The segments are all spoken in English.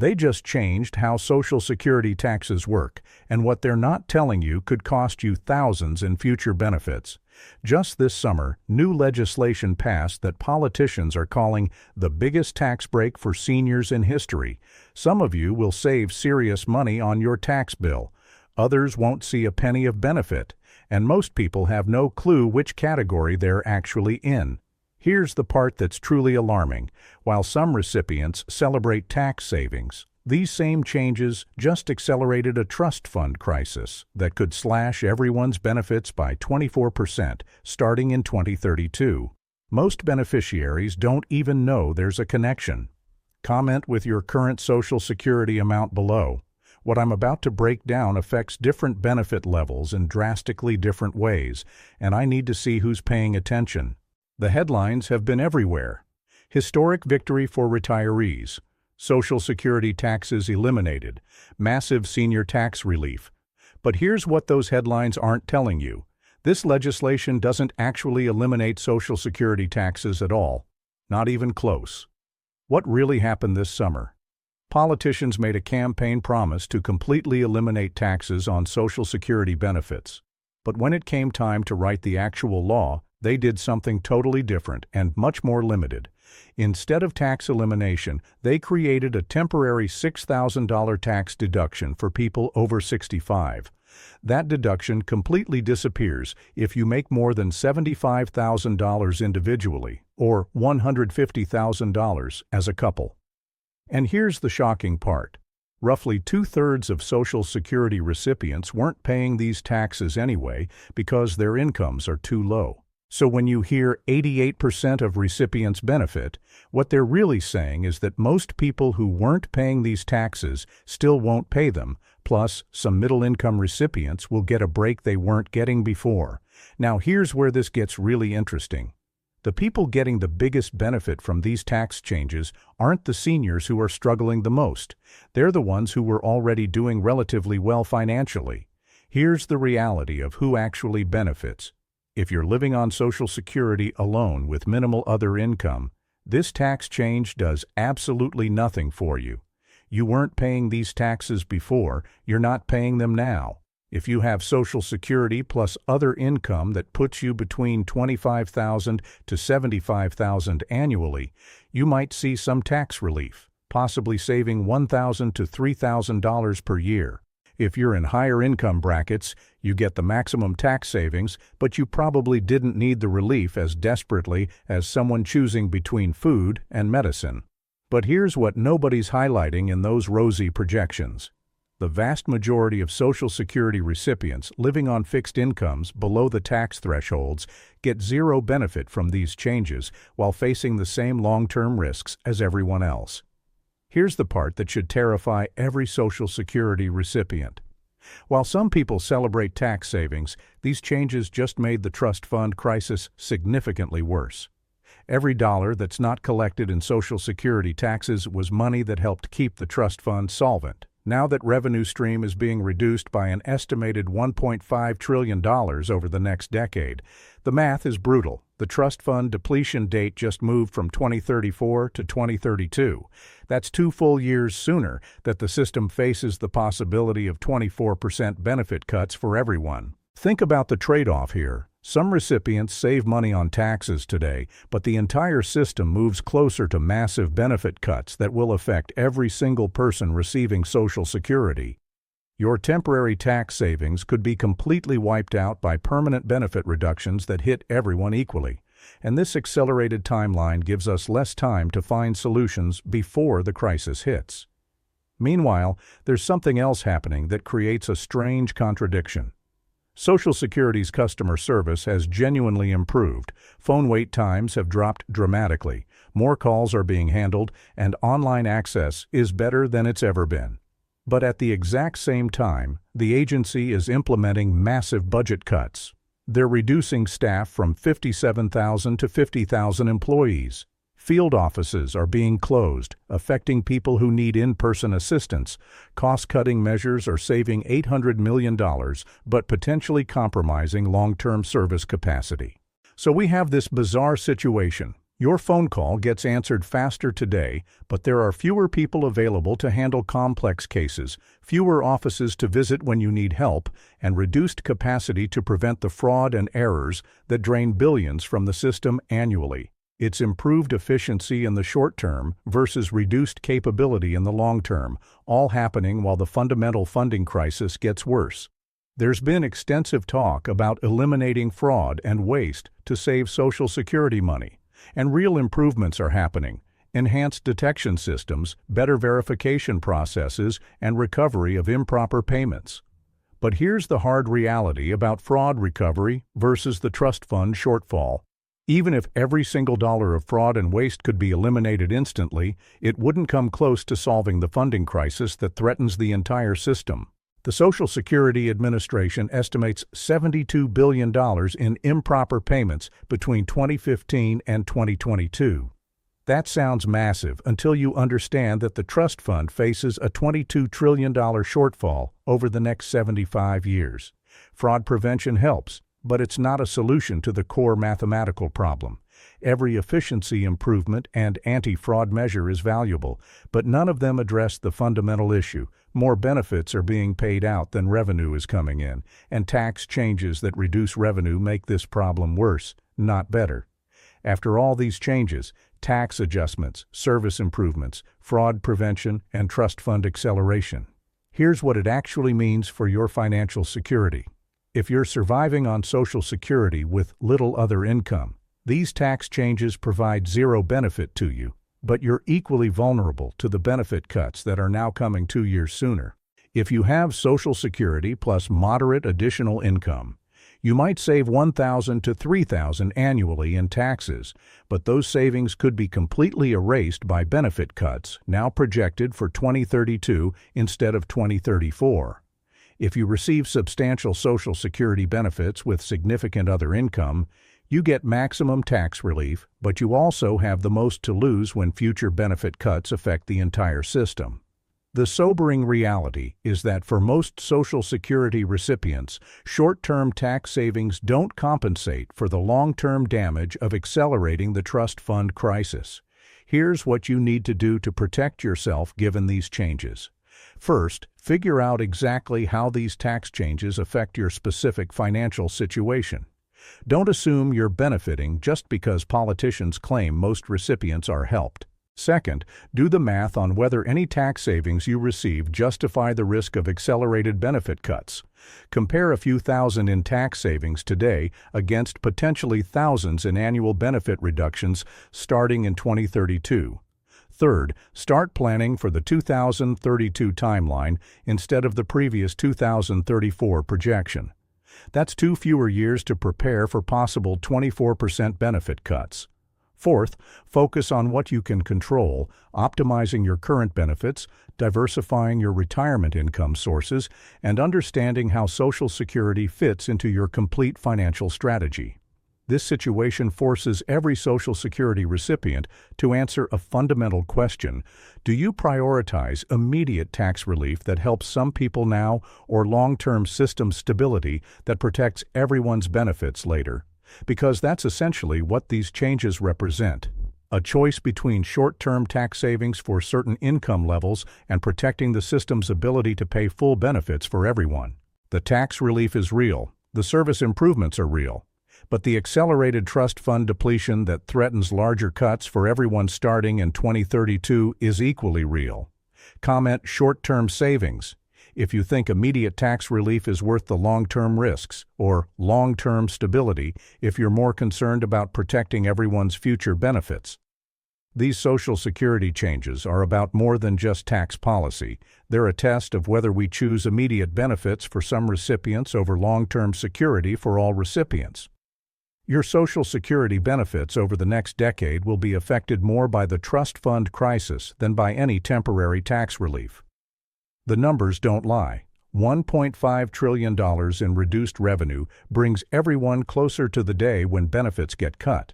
They just changed how Social Security taxes work, and what they're not telling you could cost you thousands in future benefits. Just this summer, new legislation passed that politicians are calling the biggest tax break for seniors in history. Some of you will save serious money on your tax bill. Others won't see a penny of benefit, and most people have no clue which category they're actually in. Here's the part that's truly alarming. While some recipients celebrate tax savings, these same changes just accelerated a trust fund crisis that could slash everyone's benefits by 24% starting in 2032. Most beneficiaries don't even know there's a connection. Comment with your current Social Security amount below. What I'm about to break down affects different benefit levels in drastically different ways, and I need to see who's paying attention. The headlines have been everywhere. Historic victory for retirees. Social Security taxes eliminated. Massive senior tax relief. But here's what those headlines aren't telling you. This legislation doesn't actually eliminate Social Security taxes at all. Not even close. What really happened this summer? Politicians made a campaign promise to completely eliminate taxes on Social Security benefits. But when it came time to write the actual law, they did something totally different and much more limited. Instead of tax elimination, they created a temporary $6,000 tax deduction for people over 65. That deduction completely disappears if you make more than $75,000 individually or $150,000 as a couple. And here's the shocking part. Roughly 2/3 of Social Security recipients weren't paying these taxes anyway because their incomes are too low. So when you hear 88% of recipients benefit, what they're really saying is that most people who weren't paying these taxes still won't pay them, plus some middle-income recipients will get a break they weren't getting before. Now here's where this gets really interesting. The people getting the biggest benefit from these tax changes aren't the seniors who are struggling the most. They're the ones who were already doing relatively well financially. Here's the reality of who actually benefits. If you're living on Social Security alone with minimal other income, this tax change does absolutely nothing for you. You weren't paying these taxes before, you're not paying them now. If you have Social Security plus other income that puts you between $25,000 to $75,000 annually, you might see some tax relief, possibly saving $1,000 to $3,000 per year. If you're in higher income brackets, you get the maximum tax savings, but you probably didn't need the relief as desperately as someone choosing between food and medicine. But here's what nobody's highlighting in those rosy projections. The vast majority of Social Security recipients living on fixed incomes below the tax thresholds get zero benefit from these changes while facing the same long-term risks as everyone else. Here's the part that should terrify every Social Security recipient. While some people celebrate tax savings, these changes just made the trust fund crisis significantly worse. Every dollar that's not collected in Social Security taxes was money that helped keep the trust fund solvent. Now that revenue stream is being reduced by an estimated $1.5 trillion over the next decade, the math is brutal. The trust fund depletion date just moved from 2034 to 2032. That's 2 full years sooner that the system faces the possibility of 24% benefit cuts for everyone. Think about the trade-off here. Some recipients save money on taxes today, but the entire system moves closer to massive benefit cuts that will affect every single person receiving Social Security. Your temporary tax savings could be completely wiped out by permanent benefit reductions that hit everyone equally, and this accelerated timeline gives us less time to find solutions before the crisis hits. Meanwhile, there's something else happening that creates a strange contradiction. Social Security's customer service has genuinely improved. Phone wait times have dropped dramatically, more calls are being handled, and online access is better than it's ever been. But at the exact same time, the agency is implementing massive budget cuts. They're reducing staff from 57,000 to 50,000 employees. Field offices are being closed, affecting people who need in-person assistance. Cost-cutting measures are saving $800 million, but potentially compromising long-term service capacity. So we have this bizarre situation. Your phone call gets answered faster today, but there are fewer people available to handle complex cases, fewer offices to visit when you need help, and reduced capacity to prevent the fraud and errors that drain billions from the system annually. It's improved efficiency in the short term versus reduced capability in the long term, all happening while the fundamental funding crisis gets worse. There's been extensive talk about eliminating fraud and waste to save Social Security money. And real improvements are happening: enhanced detection systems, better verification processes, and recovery of improper payments. But here's the hard reality about fraud recovery versus the trust fund shortfall. Even if every single dollar of fraud and waste could be eliminated instantly, it wouldn't come close to solving the funding crisis that threatens the entire system. The Social Security Administration estimates $72 billion in improper payments between 2015 and 2022. That sounds massive until you understand that the trust fund faces a $22 trillion shortfall over the next 75 years. Fraud prevention helps, but it's not a solution to the core mathematical problem. Every efficiency improvement and anti-fraud measure is valuable, but none of them address the fundamental issue. More benefits are being paid out than revenue is coming in, and tax changes that reduce revenue make this problem worse, not better. After all these changes, tax adjustments, service improvements, fraud prevention, and trust fund acceleration, here's what it actually means for your financial security. If you're surviving on Social Security with little other income, these tax changes provide zero benefit to you, but you're equally vulnerable to the benefit cuts that are now coming 2 years sooner. If you have Social Security plus moderate additional income, you might save $1,000 to $3,000 annually in taxes, but those savings could be completely erased by benefit cuts now projected for 2032 instead of 2034. If you receive substantial Social Security benefits with significant other income, you get maximum tax relief, but you also have the most to lose when future benefit cuts affect the entire system. The sobering reality is that for most Social Security recipients, short-term tax savings don't compensate for the long-term damage of accelerating the trust fund crisis. Here's what you need to do to protect yourself given these changes. First, figure out exactly how these tax changes affect your specific financial situation. Don't assume you're benefiting just because politicians claim most recipients are helped. Second, do the math on whether any tax savings you receive justify the risk of accelerated benefit cuts. Compare a few thousand in tax savings today against potentially thousands in annual benefit reductions starting in 2032. Third, start planning for the 2032 timeline instead of the previous 2034 projection. That's 2 fewer years to prepare for possible 24% benefit cuts. Fourth, focus on what you can control, optimizing your current benefits, diversifying your retirement income sources, and understanding how Social Security fits into your complete financial strategy. This situation forces every Social Security recipient to answer a fundamental question: do you prioritize immediate tax relief that helps some people now, or long-term system stability that protects everyone's benefits later? Because that's essentially what these changes represent: a choice between short-term tax savings for certain income levels and protecting the system's ability to pay full benefits for everyone. The tax relief is real, the service improvements are real, but the accelerated trust fund depletion that threatens larger cuts for everyone starting in 2032 is equally real. Comment short-term savings if you think immediate tax relief is worth the long-term risks, or long-term stability if you're more concerned about protecting everyone's future benefits. These Social Security changes are about more than just tax policy. They're a test of whether we choose immediate benefits for some recipients over long-term security for all recipients. Your Social Security benefits over the next decade will be affected more by the trust fund crisis than by any temporary tax relief. The numbers don't lie. $1.5 trillion in reduced revenue brings everyone closer to the day when benefits get cut.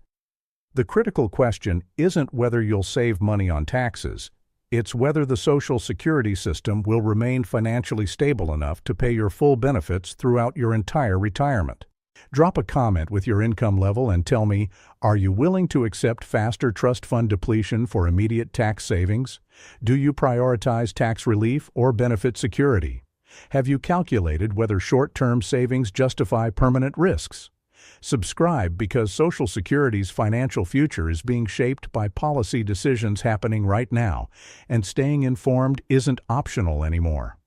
The critical question isn't whether you'll save money on taxes. It's whether the Social Security system will remain financially stable enough to pay your full benefits throughout your entire retirement. Drop a comment with your income level and tell me, are you willing to accept faster trust fund depletion for immediate tax savings? Do you prioritize tax relief or benefit security? Have you calculated whether short-term savings justify permanent risks? Subscribe because Social Security's financial future is being shaped by policy decisions happening right now, and staying informed isn't optional anymore.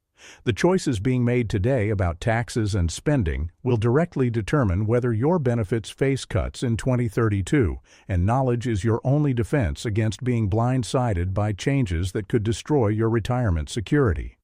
The choices being made today about taxes and spending will directly determine whether your benefits face cuts in 2032, and knowledge is your only defense against being blindsided by changes that could destroy your retirement security.